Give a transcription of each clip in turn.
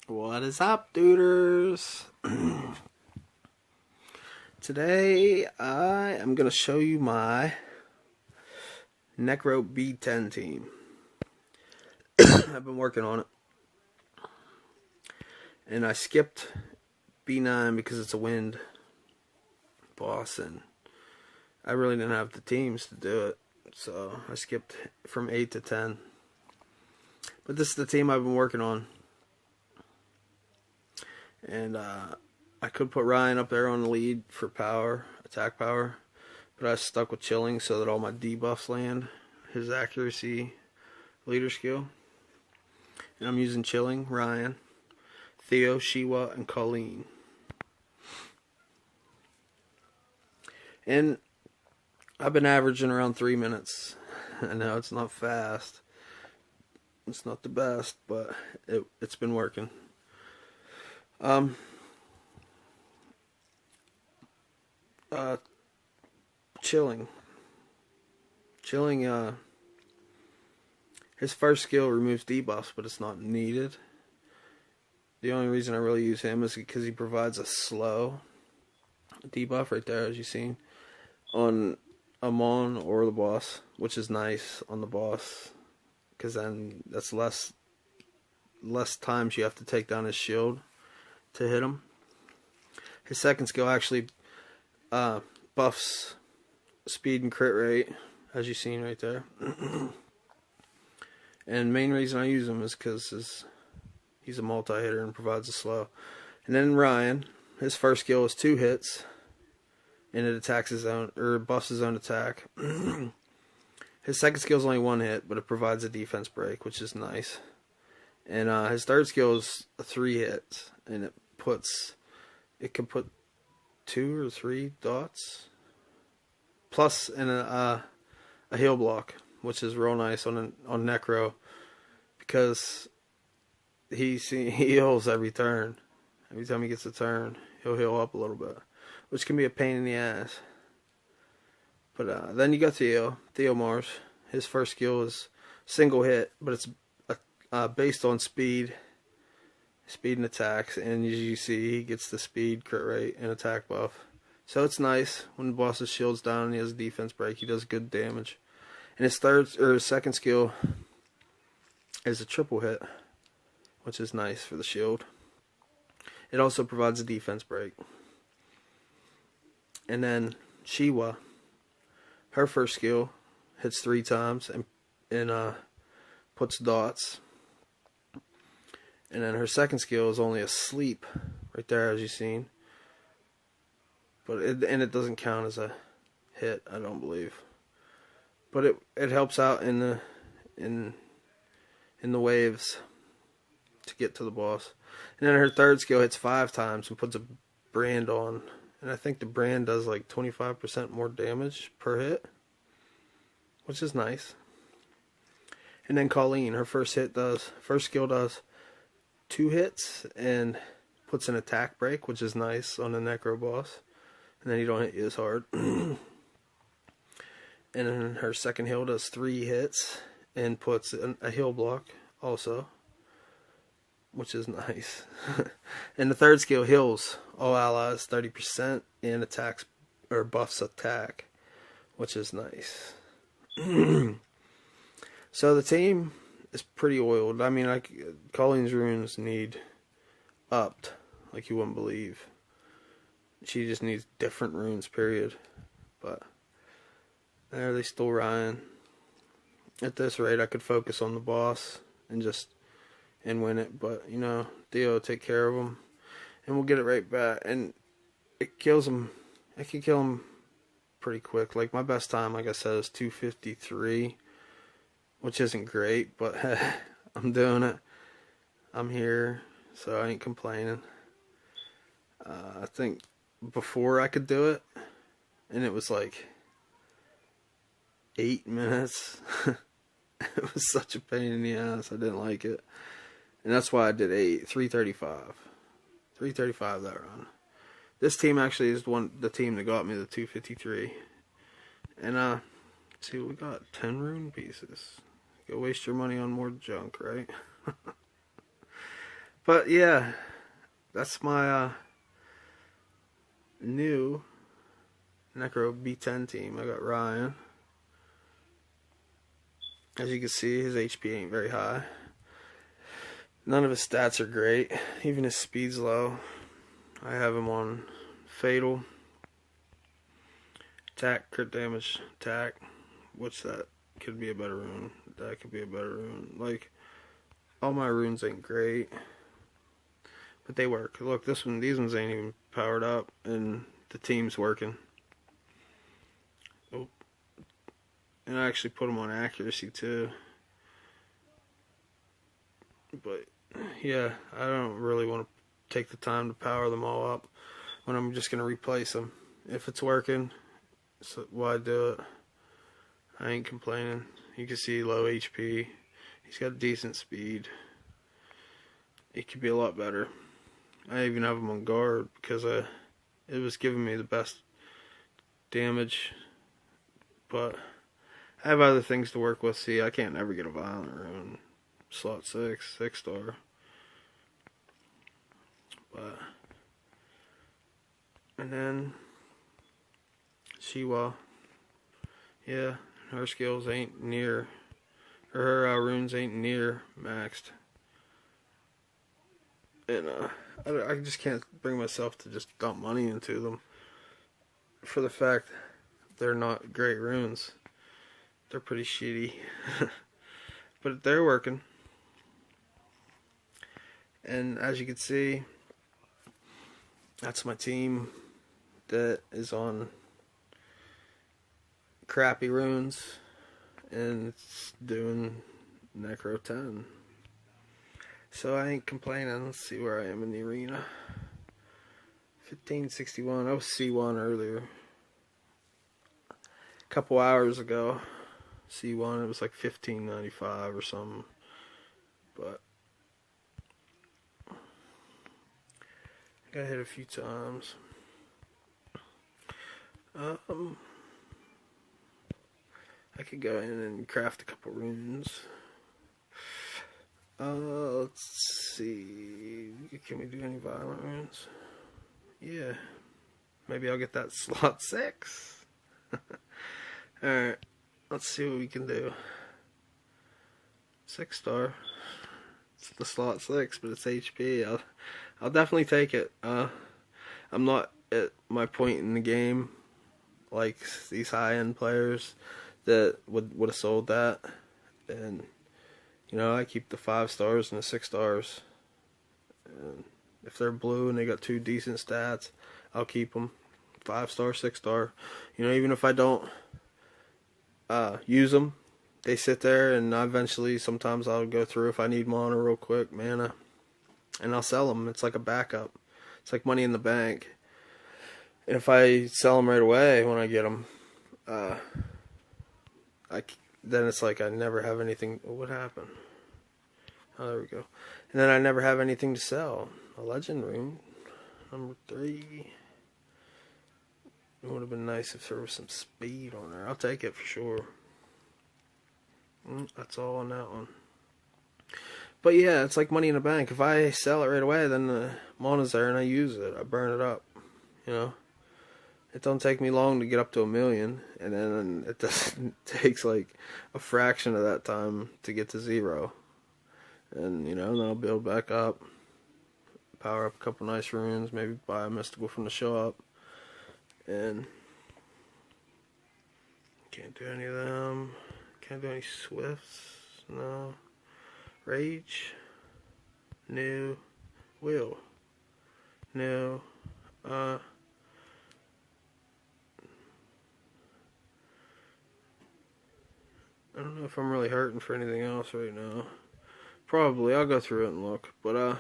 What is up, duders? Today I am going to show you my necro B10 team. I've been working on it. And I skipped B9 because it's a wind boss and I really didn't have the teams to do it. So I skipped from 8 to 10. But this is the team I've been working on. And I could put Ryan up there on the lead for power, attack power, but I was stuck with chilling so that all my debuffs land. His accuracy, leader skill. And I'm using chilling, Ryan, Theo, Shiwa, and Colleen. And I've been averaging around 3 minutes. I know it's not fast. It's not the best, but it's been working. Chilling, his first skill removes debuffs, but it's not needed. The only reason I really use him is because he provides a slow debuff right there, as you've seen, on a mon or the boss, which is nice on the boss, because then that's less times you have to take down his shield to hit him. His second skill actually buffs speed and crit rate, as you've seen right there. And main reason I use him is because he's a multi-hitter and provides a slow. And then Ryan, his first skill is 2 hits, and it attacks his own, or buffs his own attack. His second skill is only 1 hit, but it provides a defense break, which is nice. And his third skill is 3 hits, and it can put 2 or 3 dots, plus in a heal block, which is real nice on necro, because he heals every turn. Every time he gets a turn, he'll heal up a little bit, which can be a pain in the ass. But then you got Theo Mars. His first skill is single hit, but it's based on speed and attacks, and as you see, he gets the speed, crit rate, and attack buff. So it's nice when the boss's shield's down and he has a defense break. He does good damage. And his second skill is a triple hit, which is nice for the shield. It also provides a defense break. And then Shiwa, her first skill hits 3 times and puts dots. And then her second skill is only a sleep, right there, as you've seen. But it doesn't count as a hit, I don't believe. But it helps out in the waves to get to the boss. And then her third skill hits 5 times and puts a brand on. And I think the brand does like 25% more damage per hit, which is nice. And then Colleen, her first skill does 2 hits and puts an attack break, which is nice on the necro boss. And then you don't hit you as hard. And then her second heal does 3 hits and puts a heal block also, which is nice. And the third skill heals all allies 30% and attacks or buffs attack, which is nice. So the team is pretty oiled. I mean, Colleen's runes need upped like you wouldn't believe. She just needs different runes, period. But there, they stole Ryan. At this rate, I could focus on the boss and win it. But, you know, Theo will take care of him, and we'll get it right back. And it kills him. It can kill him pretty quick. Like, my best time, like I said, is 2:53, which isn't great, but I'm doing it. I'm here, so I ain't complaining. I think before I could do it, and it was like 8 minutes. It was such a pain in the ass. I didn't like it. And that's why I did 3:35. 3:35 that run. This team actually is the team that got me the 2:53. And see what we got. 10 rune pieces. Go waste your money on more junk, right? But yeah, that's my new necro B10 team. I got Ryan. As you can see, his HP ain't very high. None of his stats are great. Even his speed's low. I have him on Fatal, Attack, Crit Damage, Attack. Which that could be a better rune. That could be a better rune. Like, all my runes ain't great, but they work. Look, these ones ain't even powered up, and the team's working. Oh, and I actually put them on accuracy too. But yeah, I don't really want to take the time to power them all up when I'm just gonna replace them. If it's working, so why do it? I ain't complaining. You can see low HP. He's got decent speed. It could be a lot better. I even have him on guard because it was giving me the best damage. But I have other things to work with. See, I can't ever get a violent rune. Slot 6 star. But, and then Shiwa. Yeah, her skills ain't near, or her runes ain't near maxed. And I just can't bring myself to just dump money into them for the fact they're not great runes. They're pretty shitty. But they're working. And as you can see, that's my team that is on crappy runes, and it's doing Necro 10. So I ain't complaining. Let's see where I am in the arena. 1561. I was C1 earlier. A couple hours ago. C1, it was like 1595 or something. But got hit a few times. I could go in and craft a couple runes. Let's see. Can we do any violent runes? Yeah. Maybe I'll get that slot 6. Alright. Let's see what we can do. 6 star. It's the slot 6, but it's HP. I'll definitely take it. I'm not at my point in the game like these high-end players that would have sold that. And you know, I keep the 5 stars and the 6 stars. And if they're blue and they got 2 decent stats, I'll keep them. 5 star, 6 star. You know, even if I don't use them, they sit there, and eventually sometimes I'll go through if I need mana real quick, mana, and I'll sell them. It's like a backup. It's like money in the bank. And if I sell them right away when I get them, then it's like I never have anything. What happened? Oh, there we go. And then I never have anything to sell. A legend rune, number 3. It would have been nice if there was some speed on there. I'll take it for sure. That's all on that one. But yeah, it's like money in the bank. If I sell it right away, then the mana's there and I use it. I burn it up. You know? It don't take me long to get up to 1 million. And then it takes like a fraction of that time to get to 0. And, you know, then I'll build back up. Power up a couple nice runes. Maybe buy a mystical from the shop. And can't do any of them. Can't do any swifts. No. Rage. No. Will. No. I don't know if I'm really hurting for anything else right now. Probably. I'll go through it and look. But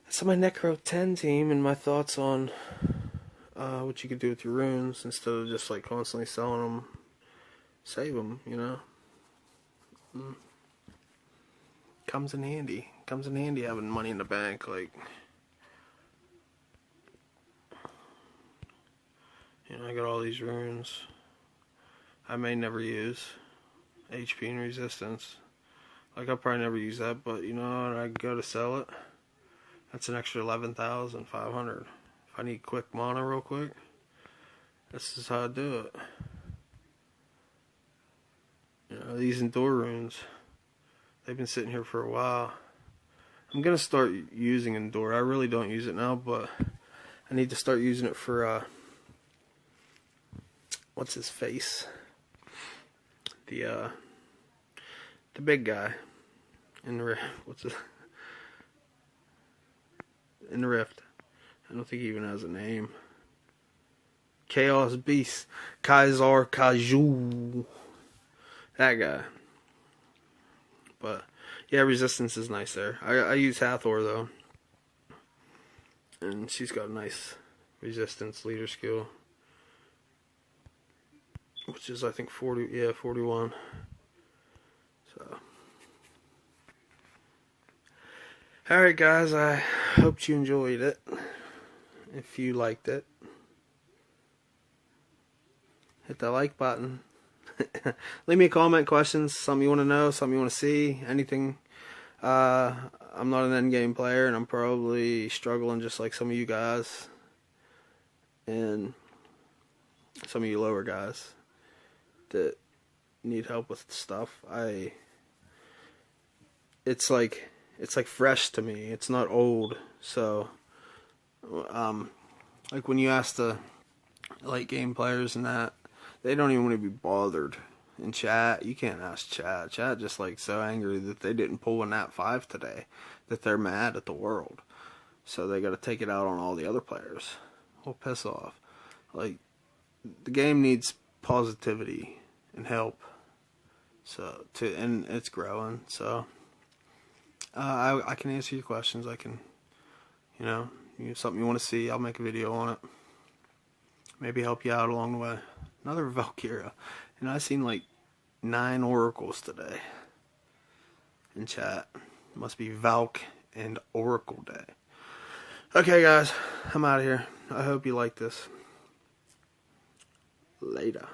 that's my Necro 10 team and my thoughts on what you could do with your runes instead of just like constantly selling them. Save them, you know. Comes in handy. Comes in handy having money in the bank. Like, you know, I got all these runes I may never use. HP and resistance. Like, I'll probably never use that, but you know, when I go to sell it, that's an extra 11,500. If I need quick mana real quick, this is how I do it. You know, these Endure runes, they've been sitting here for a while. I'm gonna start using Endure. I really don't use it now, but I need to start using it for what's his face? The big guy in the what's it? In the Rift. I don't think he even has a name. Chaos Beast, Kaiser Kaju. That guy. But yeah, resistance is nice there. I use Hathor though, and she's got a nice resistance leader skill, which is I think 40. Yeah, 41. So, all right, guys. I hope you enjoyed it. If you liked it, hit that like button. Leave me a comment, questions, something you want to know, something you want to see, anything. I'm not an endgame player, and I'm probably struggling just like some of you guys, and some of you lower guys that need help with stuff. It's like fresh to me. It's not old. So, like when you ask the late game players and that, they don't even want to be bothered in chat. You can't ask chat. Chat just like so angry that they didn't pull a nat 5 today, that they're mad at the world. So they got to take it out on all the other players. Well, piss off. Like, the game needs positivity and help. So and it's growing. So I can answer your questions. I can, you know something you want to see, I'll make a video on it. Maybe help you out along the way. Another Valkyria. And I seen like 9 oracles today in chat. It must be Valk and Oracle Day. Okay, guys, I'm out of here. I hope you like this. Later.